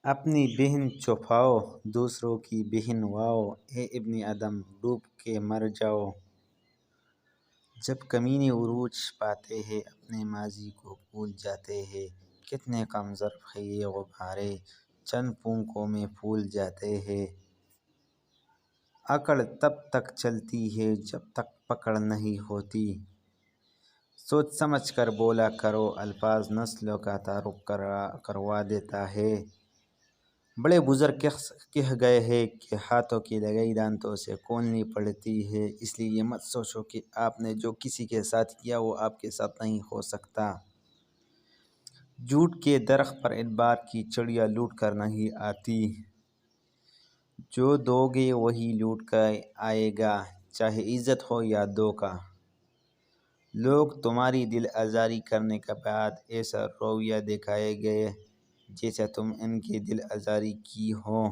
اپنی بہن چھپاؤ دوسروں کی بہن واؤ، اے ابن آدم ڈوب کے مر جاؤ۔ جب کمینے عروج پاتے ہیں اپنے ماضی کو بھول جاتے ہیں، کتنے کم ظرف ہیں یہ غبارے، چند پھونکوں میں پھول جاتے ہیں۔ اکڑ تب تک چلتی ہے جب تک پکڑ نہیں ہوتی، سوچ سمجھ کر بولا کرو، الفاظ نسلوں کا تعارف کروا دیتا ہے۔ بڑے بزرگ کہہ گئے ہیں کہ ہاتھوں کی لگائی دانتوں سے کھولنی پڑتی ہے، اس لیے یہ مت سوچو کہ آپ نے جو کسی کے ساتھ کیا وہ آپ کے ساتھ نہیں ہو سکتا۔ جھوٹ کے درخت پر اتبار کی چڑیا لوٹ کر نہیں آتی، جو دو گے وہی لوٹ کر آئے گا، چاہے عزت ہو یا دھوکہ۔ لوگ تمہاری دل آزاری کرنے کے بعد ایسا رویہ دکھائیں گے جیسے تم ان کی دل آزاری کی ہو۔